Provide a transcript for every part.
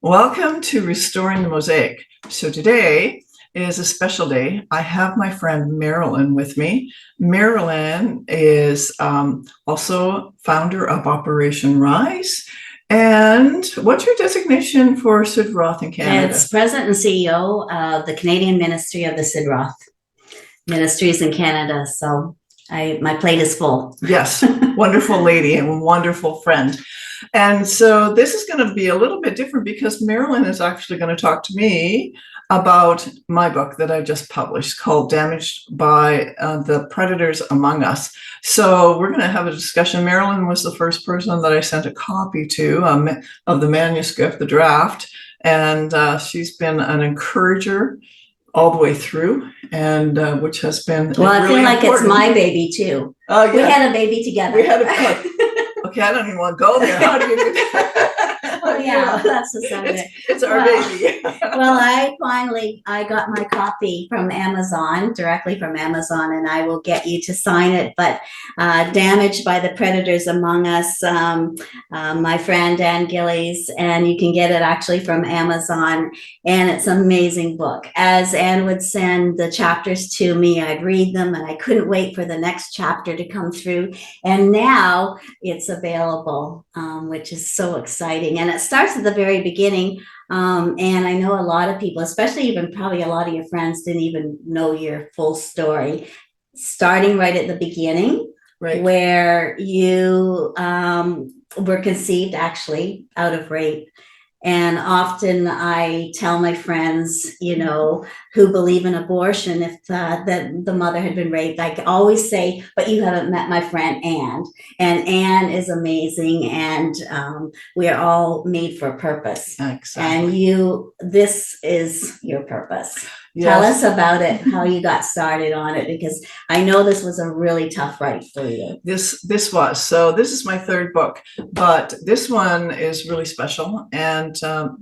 Welcome to Restoring the Mosaic. So today is a special day. I have my friend Marilyn with me. Marilyn is also founder of Operation Rise. And what's your designation for Sid Roth in Canada? It's President and CEO of the Canadian Ministry of the Sid Roth Ministries in Canada. So my plate is full. Yes, wonderful lady and wonderful friend. And so this is going to be a little bit different because Marilyn is actually going to talk to me about my book that I just published called Damaged by the Predators Among Us. So we're going to have a discussion. Marilyn was the first person that I sent a copy to of the manuscript, the draft, and she's been an encourager all the way through, and which has been Well, I really feel like important. It's my baby too. Oh, yeah. We had a baby together. We had a okay, I don't even want to go there. How do you do that? Oh, yeah, that's the subject. It's our baby. Well, I got my copy from Amazon, directly from Amazon, and I will get you to sign it. But Damaged by the Predators Among Us, my friend Ann Gillies, and you can get it actually from Amazon. And it's an amazing book. As Ann would send the chapters to me, I'd read them, and I couldn't wait for the next chapter to come through. And now it's available, which is so exciting. And it starts at the very beginning. And I know a lot of people, especially even probably a lot of your friends, didn't even know your full story. Starting right at the beginning, right, where you were conceived actually out of rape. And often I tell my friends, who believe in abortion, if the mother had been raped, I always say, but you haven't met my friend Ann. And Ann is amazing. And we are all made for a purpose. Exactly. And this is your purpose. Yes. Tell us about it, how you got started on it, because I know this was a really tough write for you. This was. So this is my third book, but this one is really special. And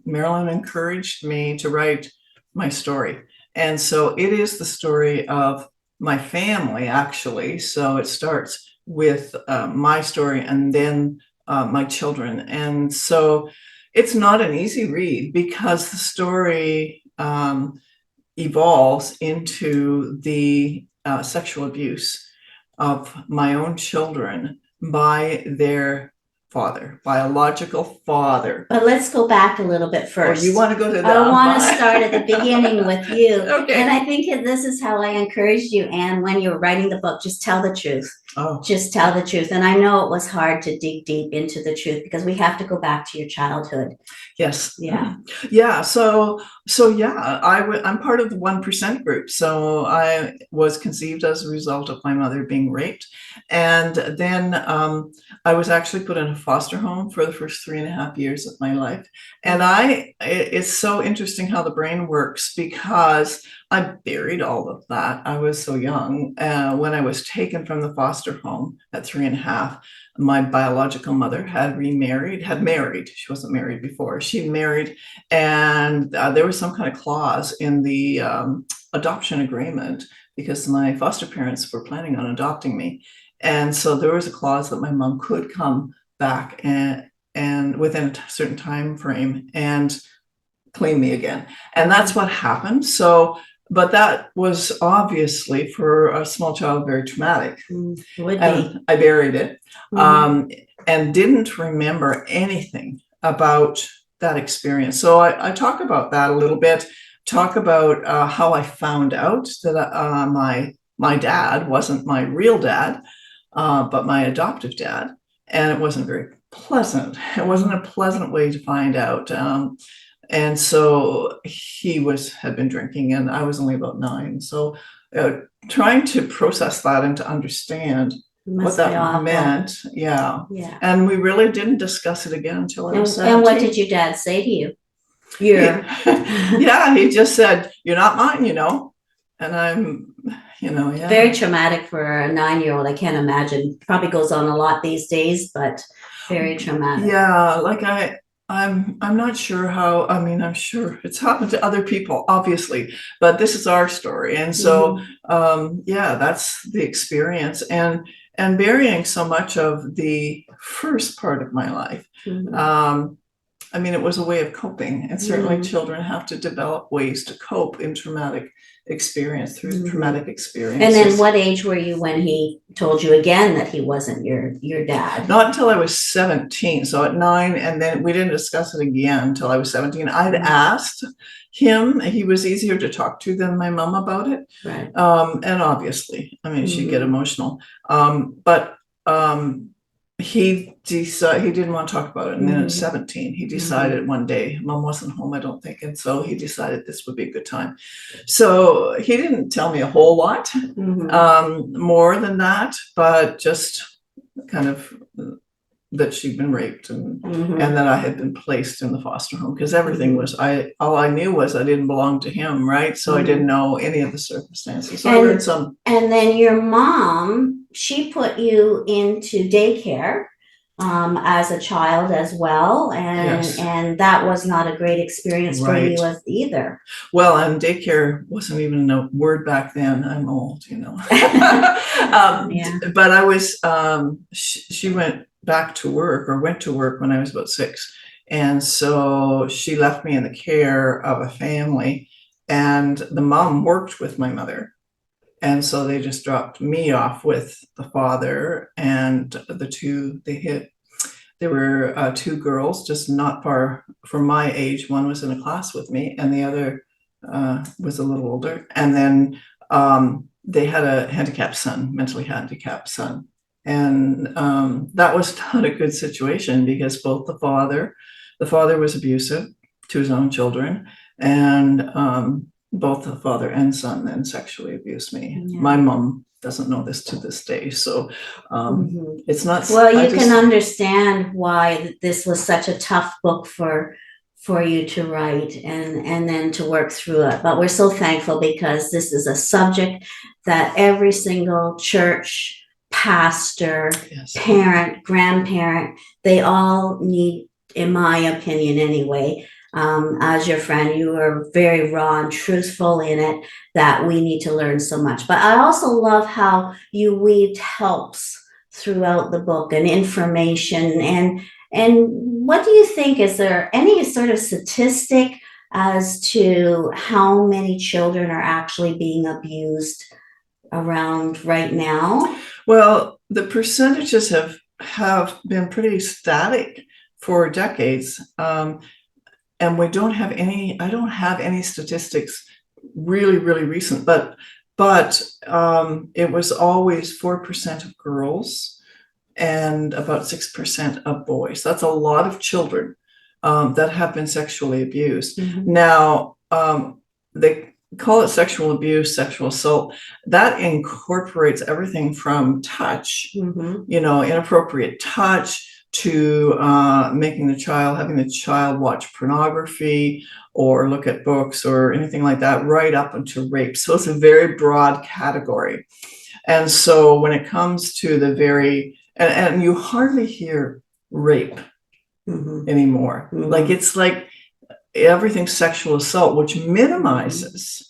Marilyn encouraged me to write my story. And so it is the story of my family, actually. So it starts with my story and then my children. And so it's not an easy read because the story evolves into the sexual abuse of my own children by their biological father. But let's go back a little bit first. Oh, you want to go to that? I want to start at the beginning with you. Okay. And I think this is how I encouraged you, Anne, when you were writing the book, just tell the truth. Oh. Just tell the truth. And I know it was hard to dig deep into the truth because we have to go back to your childhood. Yes. Yeah. Yeah. So yeah, I'm part of the 1% group. So I was conceived as a result of my mother being raped. And then I was actually put in a foster home for the first 3.5 years of my life. And it's so interesting how the brain works because I buried all of that. I was so young. When I was taken from the foster home at 3.5, my biological mother had married. She wasn't married before. She married, and there was some kind of clause in the adoption agreement because my foster parents were planning on adopting me. And so there was a clause that my mom could come back and within a certain time frame and claim me again. And that's what happened. So, but that was obviously for a small child very traumatic. Would be. I buried it and didn't remember anything about that experience. So I talk about that a little bit, talk about how I found out that my dad wasn't my real dad, but my adoptive dad. And it wasn't very pleasant. It wasn't a pleasant way to find out. And so he had been drinking and I was only about 9. So trying to process that and to understand what that meant. Yeah. And we really didn't discuss it again until I was 17. And what did your dad say to you? Yeah, he just said, "You're not mine," and I'm, yeah. Very traumatic for a 9-year-old. I can't imagine. Probably goes on a lot these days, but very traumatic. Yeah, like I'm not sure how. I mean, I'm sure it's happened to other people, obviously, but this is our story, and so yeah, that's the experience, and burying so much of the first part of my life. I mean, it was a way of coping, and certainly children have to develop ways to cope in traumatic experience through traumatic experiences. And then what age were you when he told you again that he wasn't your dad? Not until I was 17. So at 9, and then we didn't discuss it again until I was 17. I'd asked him, he was easier to talk to than my mom about it. Right. And obviously, I mean, she'd get emotional. But he decided he didn't want to talk about it. And then at 17, he decided one day, mom wasn't home, I don't think. And so he decided this would be a good time. So he didn't tell me a whole lot more than that, but just kind of that she'd been raped and that I had been placed in the foster home, because everything was, all I knew was I didn't belong to him, right? So I didn't know any of the circumstances. So I learned some. And then your mom, she put you into daycare as a child as well, and that was not a great experience for you as either. Well, and daycare wasn't even a word back then. I'm old, you know. But I was, she went back to work, or went to work when I was about 6. And so she left me in the care of a family, and the mom worked with my mother. And so they just dropped me off with the father and the two, there were 2 girls, just not far from my age. One was in a class with me, and the other was a little older. And then they had a handicapped son, mentally handicapped son. And that was not a good situation, because both the father was abusive to his own children, and both the father and son then sexually abused me. My mom doesn't know this to this day, so it's not. Well, you can understand why this was such a tough book for you to write and then to work through it. But we're so thankful, because this is a subject that every single church pastor, parent, grandparent, they all need, in my opinion anyway. As your friend, you are very raw and truthful in it, that we need to learn so much. But I also love how you weaved helps throughout the book and information. And what do you think? Is there any sort of statistic as to how many children are actually being abused around right now? Well, the percentages have been pretty static for decades. And we don't have any, I don't have any statistics really recent, but it was always 4% of girls and about 6% of boys. That's a lot of children that have been sexually abused. Now, they call it sexual abuse, sexual assault. That incorporates everything from touch, you know, inappropriate touch, to having the child watch pornography or look at books or anything like that, right up into rape. So it's a very broad category. And so when it comes to the and you hardly hear rape anymore. Like, it's like everything's sexual assault, which minimizes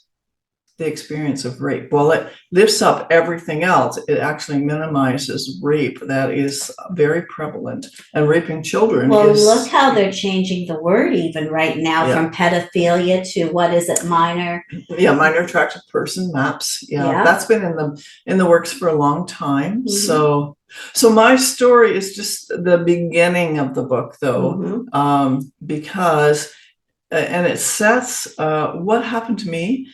the experience of rape. Well, it lifts up everything else. It actually minimizes rape that is very prevalent, and raping children. Well, look how they're changing the word even right now, from pedophilia to, what is it, minor? Yeah, minor attracted person, MAPS. Yeah, that's been in the works for a long time. So my story is just the beginning of the book, though, because and it sets what happened to me.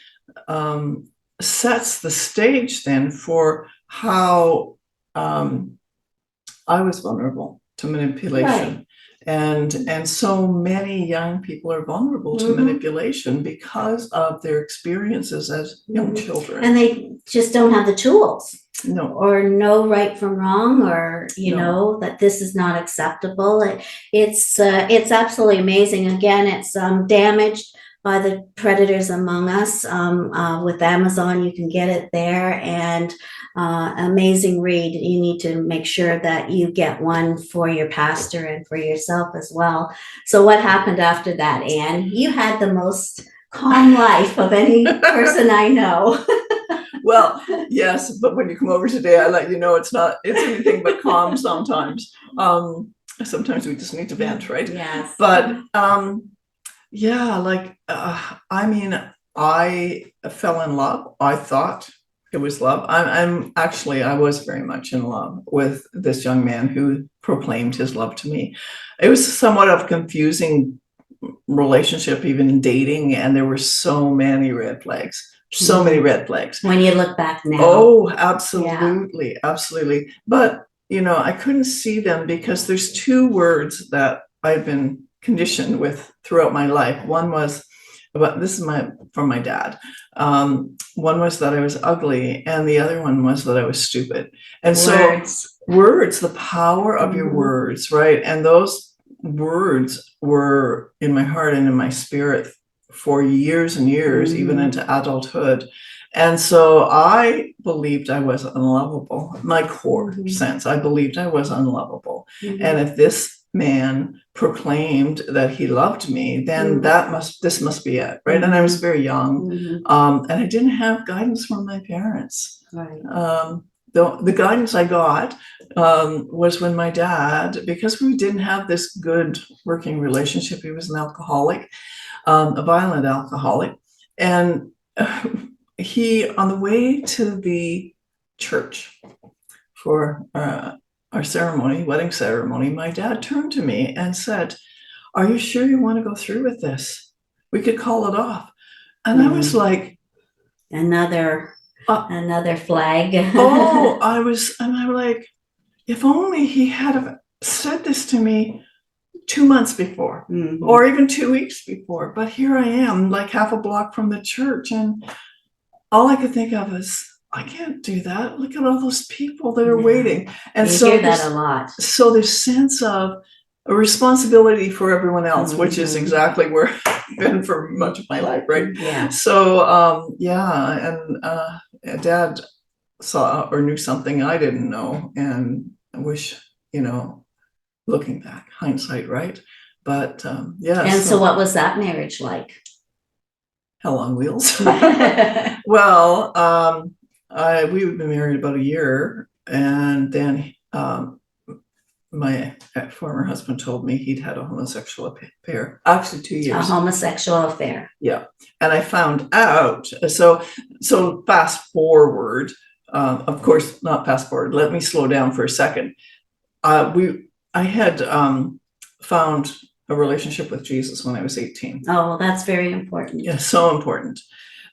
Sets the stage then for how I was vulnerable to manipulation. And so many young people are vulnerable to manipulation because of their experiences as young children. And they just don't have the tools. No. Or know right from wrong, or you know that this is not acceptable. It's absolutely amazing. Again, it's damaged by the predators among us. With Amazon, you can get it there, and amazing read. You need to make sure that you get one for your pastor and for yourself as well. So what happened after that, Anne? You had the most calm life of any person I know. Well, yes, but when you come over today, I let you know it's anything but calm sometimes. sometimes we just need to vent, right? Yes. But yeah, like I mean, I fell in love. I thought it was love. I'm actually, I was very much in love with this young man who proclaimed his love to me. It was somewhat of a confusing relationship, even dating, and there were so many red flags. So many red flags. When you look back now. Oh, absolutely, absolutely. But you know, I couldn't see them because there's two words that I've been conditioned with throughout my life. One was, but this is from my dad. One was that I was ugly, and the other one was that I was stupid. And Words. so words, the power of your words, right? And those words were in my heart and in my spirit for years and years, even into adulthood. And so I believed I was unlovable. My core sense, I believed I was unlovable. And if this man proclaimed that he loved me, then this must be it, right? And I was very young, and I didn't have guidance from my parents. Right. The guidance I got was when my dad, because we didn't have this good working relationship, he was an alcoholic, a violent alcoholic, and he, on the way to the church for our ceremony, wedding ceremony, my dad turned to me and said, "Are you sure you want to go through with this? We could call it off." And I was like, another flag. oh, I'm like, if only he had have said this to me 2 months before, or even 2 weeks before. But here I am, like half a block from the church, and all I could think of is, I can't do that. Look at all those people that are waiting. And you so hear that a lot. So this sense of a responsibility for everyone else, which is exactly where I've been for much of my life, right? Yeah. So yeah, and Dad saw or knew something I didn't know, and I wish, you know, looking back, hindsight, right? But yeah. And so what was that marriage like? Hell on wheels. Well, we had been married about a year, and then my former husband told me he'd had a homosexual affair. Actually, 2 years. A homosexual affair. Yeah, and I found out. So fast forward. Of course, not fast forward. Let me slow down for a second. I had found a relationship with Jesus when I was 18. Oh, well, that's very important. Yeah, so important.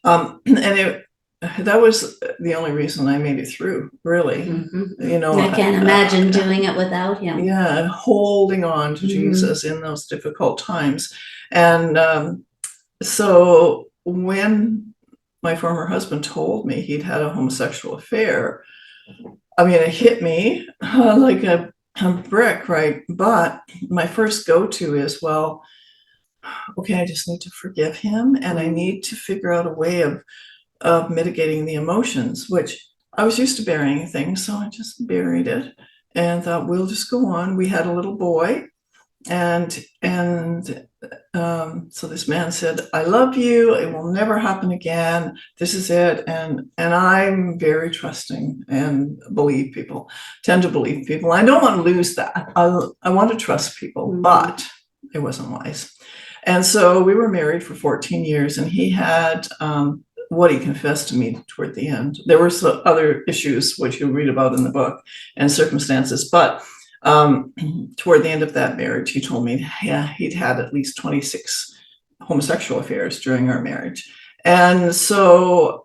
And that was the only reason I made it through, really. You know, I can't imagine doing it without him. Yeah, and holding on to Jesus in those difficult times. And so when my former husband told me he'd had a homosexual affair, I mean, it hit me like a brick, right? But my first go-to is, well, okay, I just need to forgive him, and I need to figure out a way of mitigating the emotions, which I was used to burying things, so I just buried it and thought, we'll just go on. We had a little boy, and so this man said, "I love you. It will never happen again. This is it." And I'm very trusting and tend to believe people. I don't want to lose that. I want to trust people, but it wasn't wise. And so we were married for 14 years, and he had what he confessed to me toward the end. There were some other issues, which you'll read about in the book, and circumstances, but toward the end of that marriage, he told me, yeah, he'd had at least 26 homosexual affairs during our marriage. And so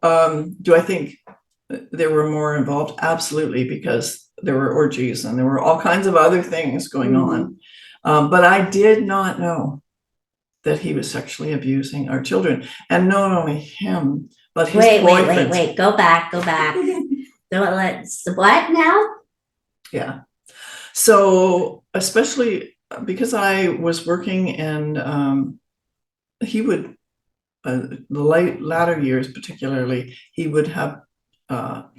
do I think there were more involved? Absolutely, because there were orgies and there were all kinds of other things going on. But I did not know that he was sexually abusing our children, and not only him, but his boyfriends. Wait, go back. Let's, what now? Yeah. So especially because I was working, and he would, the latter years particularly, he would have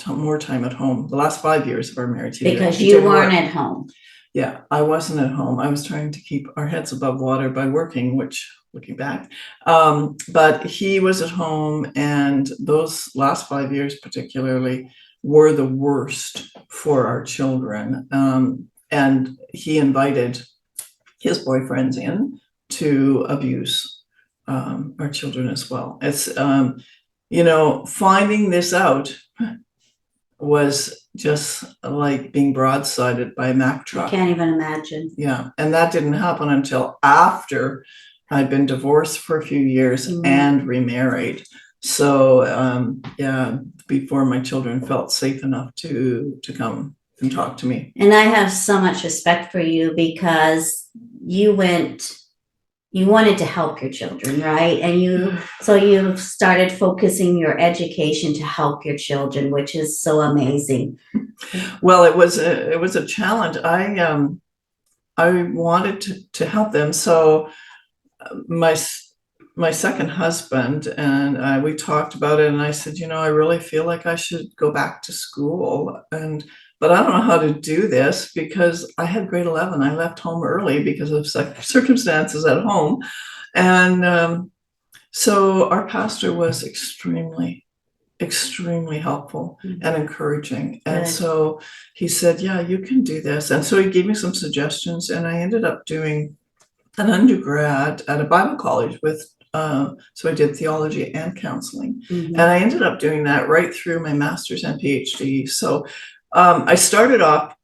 more time at home. The last 5 years of our marriage. Because you weren't at home. Yeah, I wasn't at home. I was trying to keep our heads above water by working, which, looking back, but he was at home, and those last 5 years particularly were the worst for our children. and he invited his boyfriends in to abuse our children as well. It's, finding this out was just like being broadsided by a Mack I truck. can't even imagine. Yeah. And that didn't happen until after I'd been divorced for a few years and remarried. So, before my children felt safe enough to come and talk to me. And I have so much respect for you because you wanted to help your children, right? And you started focusing your education to help your children, which is so amazing. Well, it was a challenge. I wanted to help them. So my second husband and we talked about it, and I said, I really feel like I should go back to school, but I don't know how to do this because I had grade 11. I left home early because of circumstances at home. And so our pastor was extremely helpful and encouraging. And so he said, yeah, you can do this. And so he gave me some suggestions, and I ended up doing an undergrad at a Bible college so I did theology and counseling. And I ended up doing that right through my master's and Ph.D. So I started off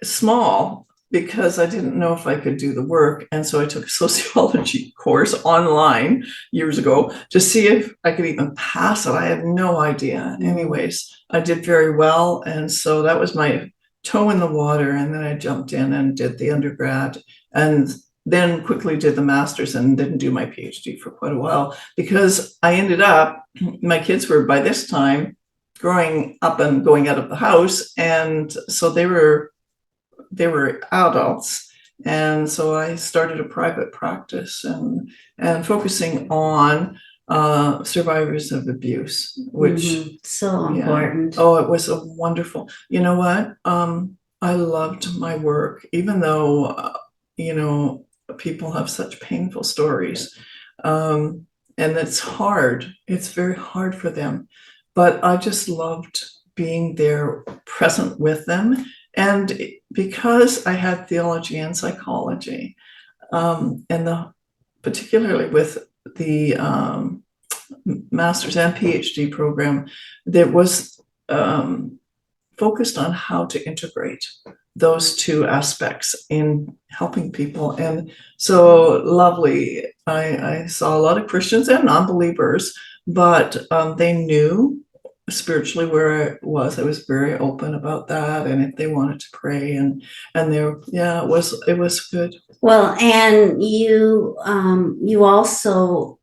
small because I didn't know if I could do the work. And so I took a sociology course online years ago to see if I could even pass it. I had no idea. Anyways, I did very well. And so that was my toe in the water. And then I jumped in and did the undergrad, and then quickly did the master's and didn't do my PhD for quite a while because I ended up, my kids were by this time growing up and going out of the house. And so they were adults. And so I started a private practice and focusing on survivors of abuse, which so important. Oh, it was a wonderful, you know what? I loved my work, even though, people have such painful stories. And it's hard. It's very hard for them. But I just loved being there, present with them. And because I had theology and psychology, and particularly with the master's and PhD program, that was focused on how to integrate those two aspects in helping people. And so lovely. I saw a lot of Christians and non-believers, but they knew spiritually where I was. I was very open about that, and if they wanted to pray, and it was good. Well, and you also,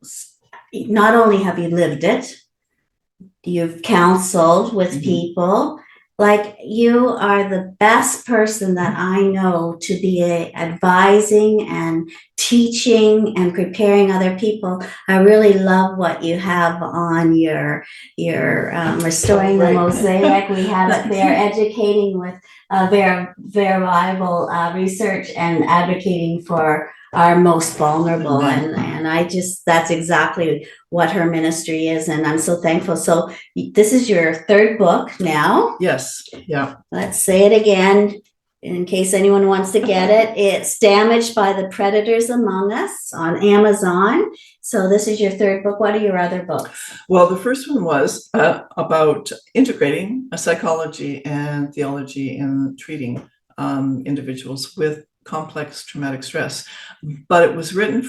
not only have you lived it, you've counseled with people. Like, you are the best person that I know to be advising and teaching and preparing other people. I really love what you have on your Restoring the Mosaic. We have it there, educating with verifiable research and advocating for our most vulnerable. And that's exactly what her ministry is. And I'm so thankful. So this is your third book now. Yes. Yeah. Let's say it again in case anyone wants to get it. It's Damaged by the Predators Among Us on Amazon. So this is your third book. What are your other books? Well, the first one was about integrating psychology and theology in treating individuals with complex traumatic stress, but it was written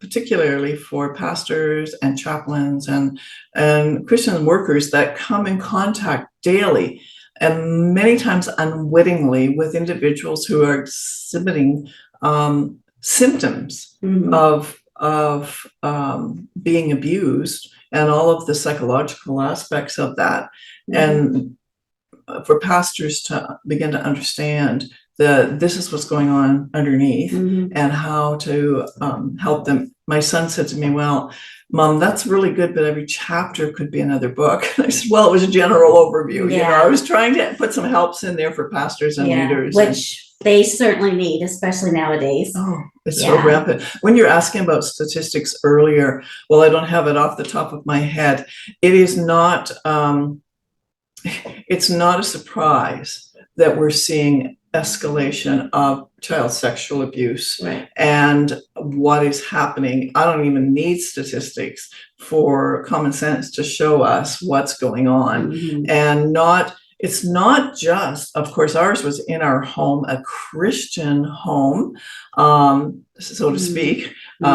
particularly for pastors and chaplains and Christian workers that come in contact daily and many times unwittingly with individuals who are exhibiting symptoms of being abused and all of the psychological aspects of that, and for pastors to begin to understand that this is what's going on underneath and how to help them. My son said to me, well, Mom, that's really good, but every chapter could be another book. And I said, well, it was a general overview. I was trying to put some helps in there for pastors and leaders. Which they certainly need, especially nowadays. Oh, it's so rampant. When you're asking about statistics earlier, well, I don't have it off the top of my head. It is not, it's not a surprise that we're seeing escalation of child sexual abuse. Right. And what is happening. I don't even need statistics for common sense to show us what's going on. Mhm. And it's not just, of course, ours was in our home, a Christian home, so to speak,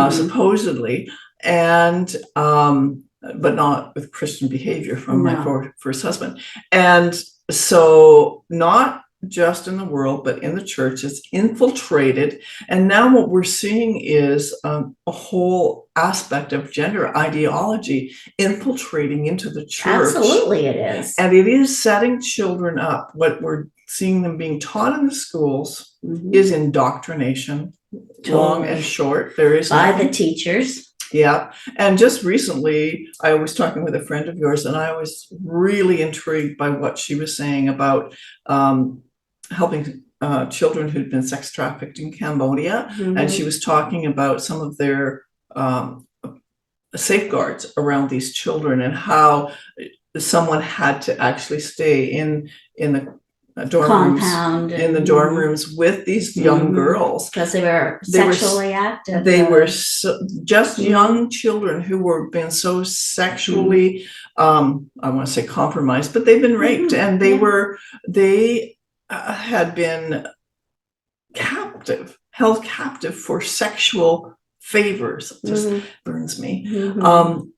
supposedly, and but not with Christian behavior from my first husband. And so not just in the world, but in the church, it's infiltrated. And now what we're seeing is a whole aspect of gender ideology infiltrating into the church. Absolutely, it is. And it is setting children up. What we're seeing them being taught in the schools is indoctrination, long and short. There is by the teachers. Yeah. And just recently, I was talking with a friend of yours, and I was really intrigued by what she was saying about helping children who'd been sex trafficked in Cambodia. And she was talking about some of their safeguards around these children and how someone had to actually stay in the dorm rooms, in the dorm rooms with these young girls because they were sexually active. They were just young children who were being so sexually, I want to say compromised, but they've been raped, and they had been held captive for sexual favors. It just burns me.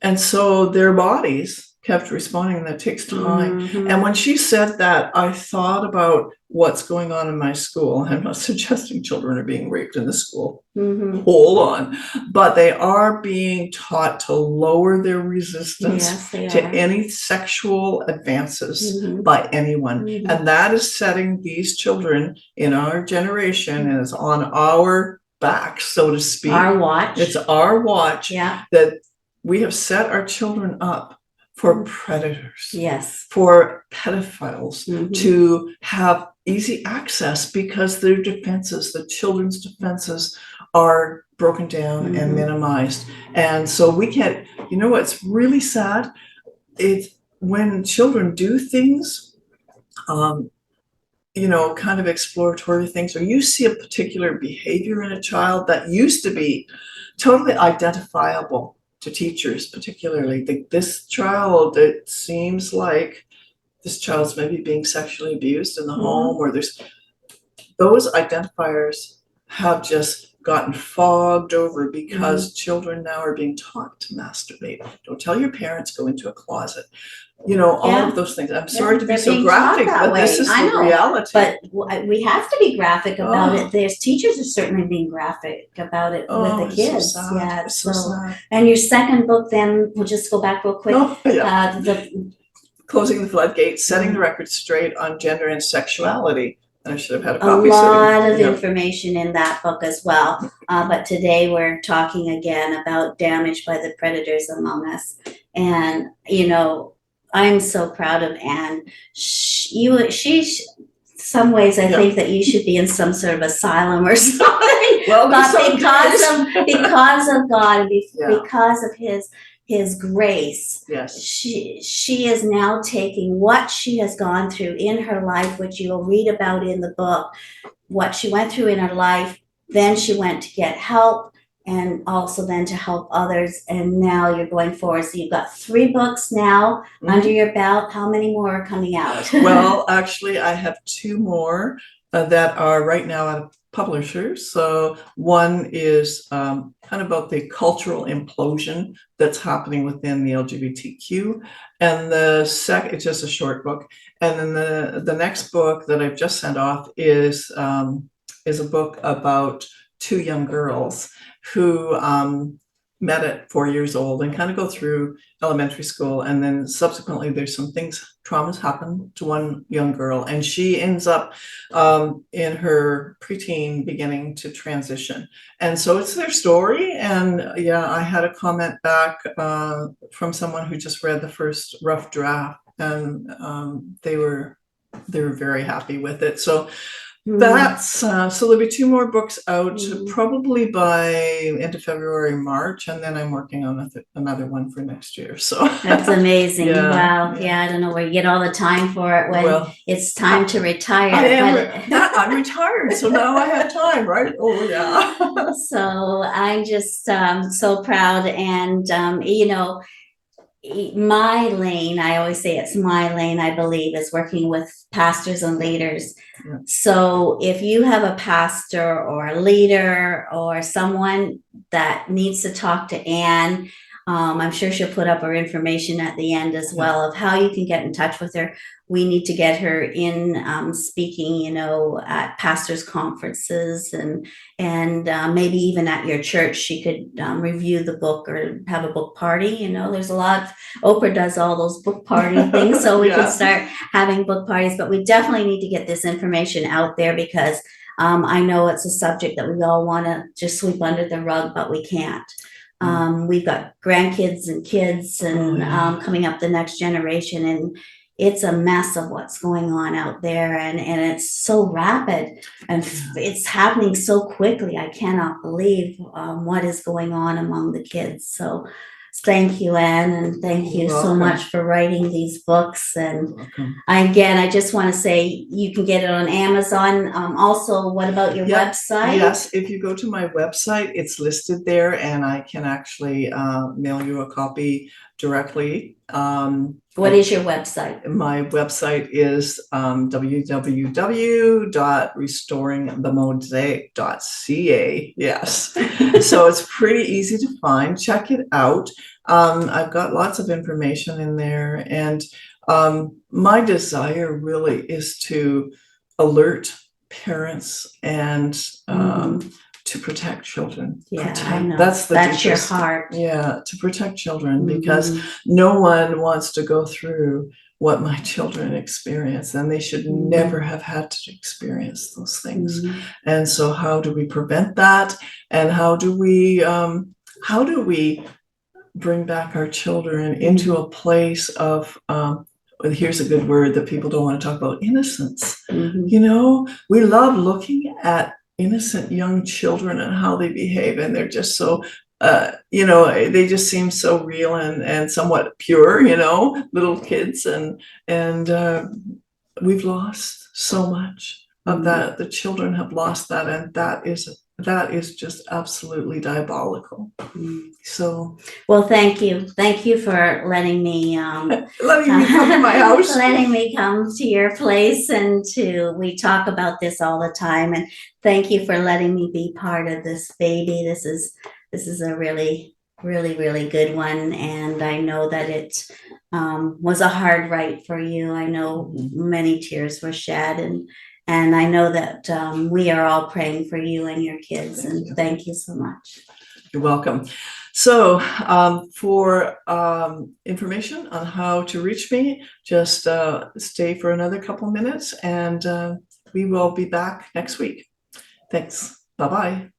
And so their bodies kept responding. That takes time. And when she said that, I thought about what's going on in my school. I'm not suggesting children are being raped in the school. Hold on. But they are being taught to lower their resistance to any sexual advances by anyone. And that is setting these children in our generation, and it's on our back, so to speak. Our watch. It's our watch that we have set our children up for predators, for pedophiles, to have easy access because their defenses, the children's defenses, are broken down and minimized. And so we can't, you know what's really sad? It's when children do things, kind of exploratory things, or you see a particular behavior in a child that used to be totally identifiable to teachers, particularly this child, it seems like this child's maybe being sexually abused in the home, or there's those identifiers have just gotten fogged over because children now are being taught to masturbate. Don't tell your parents, go into a closet. All of those things. I'm sorry to be so graphic, but this is the reality. But we have to be graphic about it. There's teachers are certainly being graphic about it with the kids. So sad. It's so sad. And your second book, then we'll just go back real quick. Closing the Floodgates, setting the record straight on gender and sexuality. I should have had a copy. A lot of information in that book as well. But today we're talking again about damage by the predators among us. And, I'm so proud of Anne. She's some ways I think that you should be in some sort of asylum or something. Well, but because of God, because of his grace, she is now taking what she has gone through in her life, which you'll read about in the book, what she went through in her life. Then she went to get help, and also then to help others. And now you're going forward. So you've got 3 books now under your belt. How many more are coming out? Well, actually, I have 2 more that are right now out of publishers. So one is kind of about the cultural implosion that's happening within the LGBTQ. And the second, it's just a short book. And then the next book that I've just sent off is a book about 2 young girls who met at 4 years old and kind of go through elementary school. And then subsequently there's some traumas happen to one young girl, and she ends up in her preteen beginning to transition. And so it's their story. And I had a comment back from someone who just read the first rough draft, and they were very happy with it. So That's so there'll be 2 more books out probably by end of February, March, and then I'm working on another one for next year. So That's amazing. Yeah, Wow. yeah. Yeah, I don't know where you get all the time for it when Well, it's time to retire. I'm retired, so now I have time, right? Oh yeah. So I'm just so proud, and you know, my lane, I always say it's my lane, I believe, is working with pastors and leaders. Yeah. So if you have a pastor or a leader or someone that needs to talk to Anne, I'm sure she'll put up her information at the end as well of how you can get in touch with her. We need to get her in speaking, you know, at pastors' conferences and maybe even at your church. She could review the book or have a book party. You know, there's a lot of, Oprah does all those book party things, so we can start having book parties. But we definitely need to get this information out there because I know it's a subject that we all want to just sweep under the rug, but we can't. We've got grandkids and kids and coming up the next generation, and it's a mess of what's going on out there, and it's so rapid and it's happening so quickly. I cannot believe what is going on among the kids. So thank you, Anne, and thank you so much for writing these books. And again, I just want to say you can get it on Amazon. Also, what about your website? Yes, if you go to my website, it's listed there, and I can actually mail you a copy directly. What is your website? My website is www.restoringthemosaic.ca. Yes. So it's pretty easy to find. Check it out. I've got lots of information in there, and my desire really is to alert parents and to protect children. Yeah, I know. That's your heart. Yeah, to protect children, because no one wants to go through what my children experience, and they should never have had to experience those things. And so how do we prevent that? And how do we bring back our children into a place of here's a good word that people don't want to talk about, innocence. You know, we love looking at innocent young children and how they behave, and they're just so you know, they just seem so real and somewhat pure, you know, little kids, and we've lost so much of that. The children have lost that, and that is just absolutely diabolical. So, well, thank you for letting me come to my house, letting me come to your place, and we talk about this all the time. And thank you for letting me be part of this baby. This is a really, really, really good one, and I know that it was a hard write for you. I know many tears were shed, and I know that we are all praying for you and your kids. Thank you so much. You're welcome. So for information on how to reach me, just stay for another couple minutes, and we will be back next week. Thanks. Bye-bye.